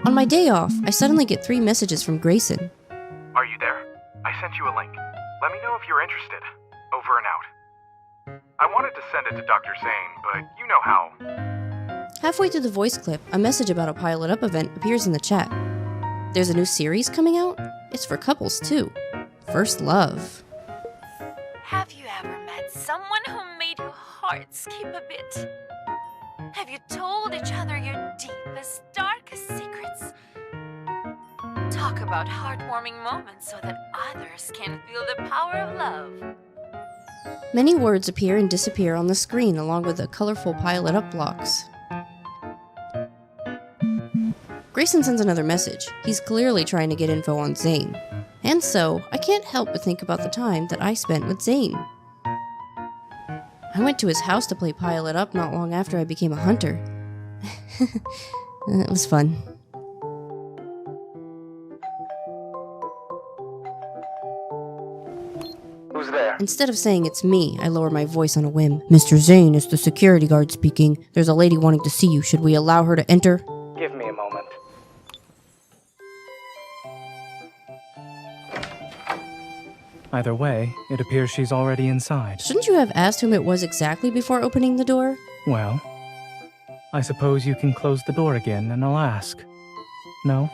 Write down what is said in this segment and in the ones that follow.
On my day off, I suddenly get 3 messages from Grayson. Are you there? I sent you a link. Let me know if you're interested. Over and out. I wanted to send it to Dr. Zayne, but you know how. Halfway through the voice clip, a message about a Pilot Up event appears in the chat. There's a new series coming out? It's for couples too. First Love. Have you ever met someone who made your heart skip a bit? Have you told each other your deepest, darkest secrets? Talk about heartwarming moments so that others can feel the power of love. Many words appear and disappear on the screen along with the colorful Pilot Up blocks. Grayson sends another message. He's clearly trying to get info on Zayne. And so, I can't help but think about the time that I spent with Zayne. I went to his house to play Pilot Up not long after I became a hunter. It was fun. Who's there? Instead of saying it's me, I lower my voice on a whim. Mr. Zayne, it's the security guard speaking. There's a lady wanting to see you. Should we allow her to enter? Give me a moment. Either way, it appears she's already inside. Shouldn't you have asked whom it was exactly before opening the door? Well, I suppose you can close the door again and I'll ask. No?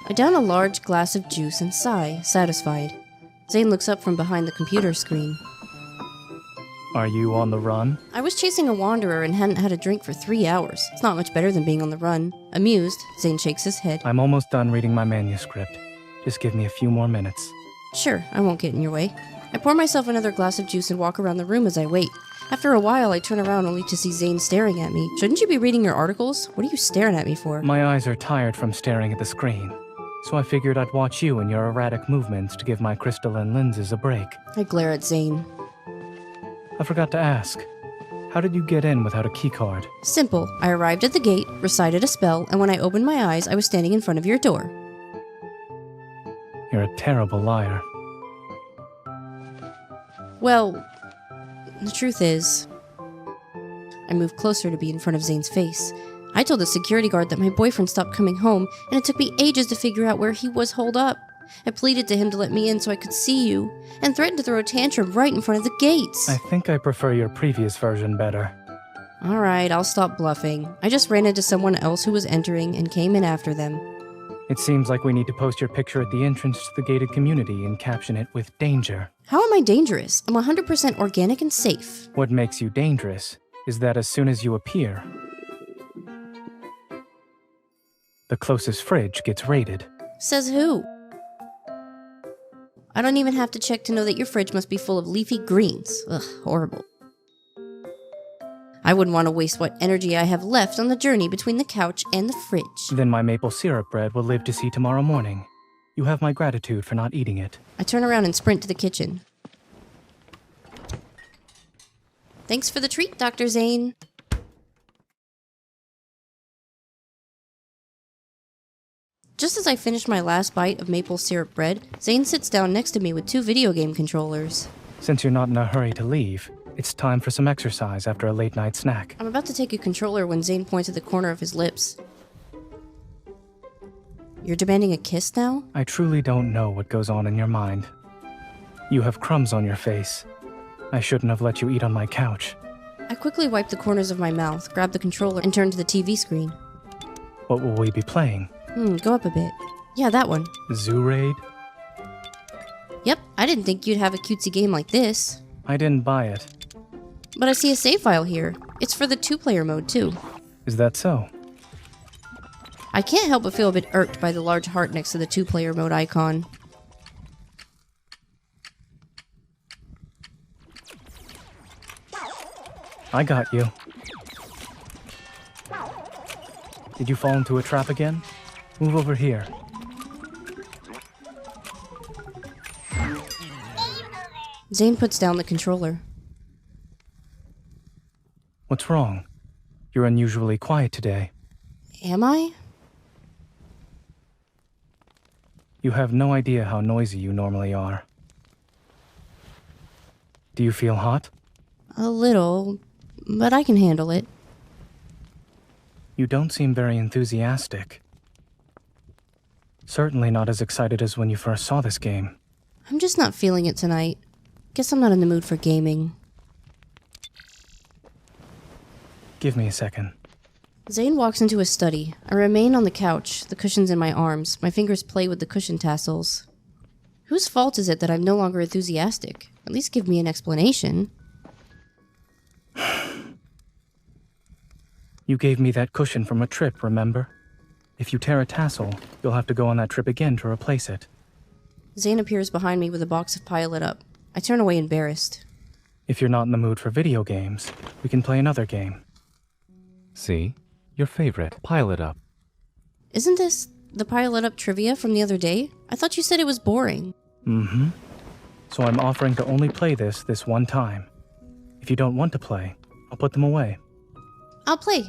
I down a large glass of juice and sigh, satisfied. Zayne looks up from behind the computer screen. Are you on the run? I was chasing a wanderer and hadn't had a drink for 3 hours. It's not much better than being on the run. Amused, Zayne shakes his head. I'm almost done reading my manuscript. Just give me a few more minutes. Sure, I won't get in your way. I pour myself another glass of juice and walk around the room as I wait. After a while, I turn around only to see Zayne staring at me. Shouldn't you be reading your articles? What are you staring at me for? My eyes are tired from staring at the screen, so I figured I'd watch you and your erratic movements to give my crystalline lenses a break. I glare at Zayne. I forgot to ask. How did you get in without a keycard? Simple. I arrived at the gate, recited a spell, and when I opened my eyes, I was standing in front of your door. You're a terrible liar. Well, the truth is... I moved closer to be in front of Zayne's face. I told the security guard that my boyfriend stopped coming home, and it took me ages to figure out where he was holed up. I pleaded to him to let me in so I could see you, and threatened to throw a tantrum right in front of the gates. I think I prefer your previous version better. Alright, I'll stop bluffing. I just ran into someone else who was entering and came in after them. It seems like we need to post your picture at the entrance to the gated community and caption it with danger. How am I dangerous? I'm 100% organic and safe. What makes you dangerous is that as soon as you appear, the closest fridge gets raided. Says who? I don't even have to check to know that your fridge must be full of leafy greens. Ugh, horrible. I wouldn't want to waste what energy I have left on the journey between the couch and the fridge. Then my maple syrup bread will live to see tomorrow morning. You have my gratitude for not eating it. I turn around and sprint to the kitchen. Thanks for the treat, Dr. Zayne. Just as I finish my last bite of maple syrup bread, Zayne sits down next to me with 2 video game controllers. Since you're not in a hurry to leave, it's time for some exercise after a late-night snack. I'm about to take a controller when Zayne points at the corner of his lips. You're demanding a kiss now? I truly don't know what goes on in your mind. You have crumbs on your face. I shouldn't have let you eat on my couch. I quickly wipe the corners of my mouth, grab the controller, and turn to the TV screen. What will we be playing? Go up a bit. Yeah, that one. Zoo Raid? Yep, I didn't think you'd have a cutesy game like this. I didn't buy it. But I see a save file here. It's for the 2-player mode, too. Is that so? I can't help but feel a bit irked by the large heart next to the 2-player mode icon. I got you. Did you fall into a trap again? Move over here. Zayne puts down the controller. What's wrong? You're unusually quiet today. Am I? You have no idea how noisy you normally are. Do you feel hot? A little, but I can handle it. You don't seem very enthusiastic. Certainly not as excited as when you first saw this game. I'm just not feeling it tonight. Guess I'm not in the mood for gaming. Give me a second. Zayne walks into his study. I remain on the couch, the cushions in my arms. My fingers play with the cushion tassels. Whose fault is it that I'm no longer enthusiastic? At least give me an explanation. You gave me that cushion from a trip, remember? If you tear a tassel, you'll have to go on that trip again to replace it. Zayne appears behind me with a box of Pile It Up. I turn away embarrassed. If you're not in the mood for video games, we can play another game. See? Your favorite. Pile it up. Isn't this the Pile It Up trivia from the other day? I thought you said it was boring. Mm-hmm. So I'm offering to only play this one time. If you don't want to play, I'll put them away. I'll play.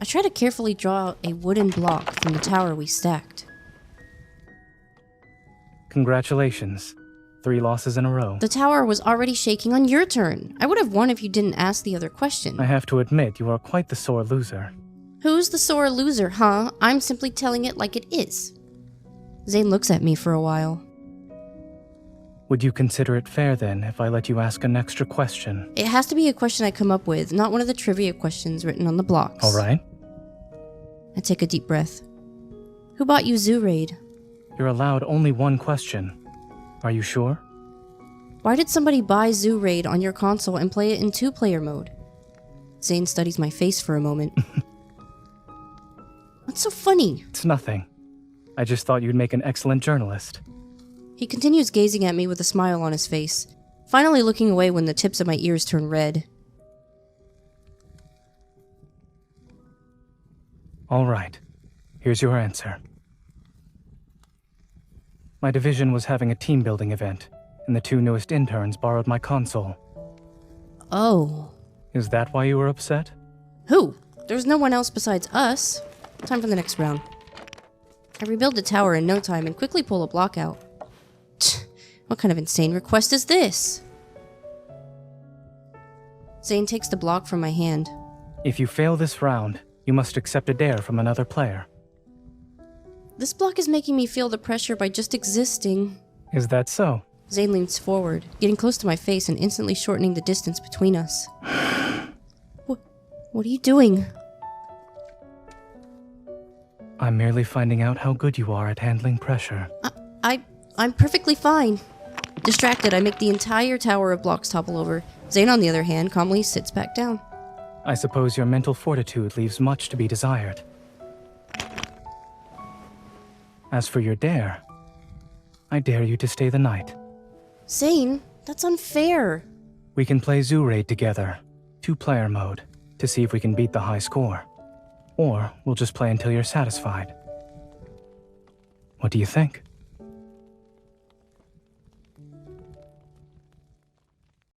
I try to carefully draw out a wooden block from the tower we stacked. Congratulations. 3 losses in a row. The tower was already shaking on your turn. I would have won if you didn't ask the other question. I have to admit, you are quite the sore loser. Who's the sore loser, huh? I'm simply telling it like it is. Zayne looks at me for a while. Would you consider it fair, then, if I let you ask an extra question? It has to be a question I come up with, not one of the trivia questions written on the blocks. All right. I take a deep breath. Who bought you Zoo Raid? You're allowed only one question. Are you sure? Why did somebody buy Zoo Raid on your console and play it in 2-player mode? Zayne studies my face for a moment. What's so funny? It's nothing. I just thought you'd make an excellent journalist. He continues gazing at me with a smile on his face, finally looking away when the tips of my ears turn red. All right. Here's your answer. My division was having a team-building event, and the 2 newest interns borrowed my console. Oh. Is that why you were upset? Who? There's no one else besides us. Time for the next round. I rebuild the tower in no time and quickly pull a block out. What kind of insane request is this? Zayne takes the block from my hand. If you fail this round, you must accept a dare from another player. This block is making me feel the pressure by just existing. Is that so? Zayne leans forward, getting close to my face and instantly shortening the distance between us. What are you doing? I'm merely finding out how good you are at handling pressure. I'm perfectly fine. Distracted, I make the entire tower of blocks topple over. Zayne, on the other hand, calmly sits back down. I suppose your mental fortitude leaves much to be desired. As for your dare, I dare you to stay the night. Zayne, that's unfair. We can play Zoo Raid together, 2-player mode, to see if we can beat the high score. Or we'll just play until you're satisfied. What do you think?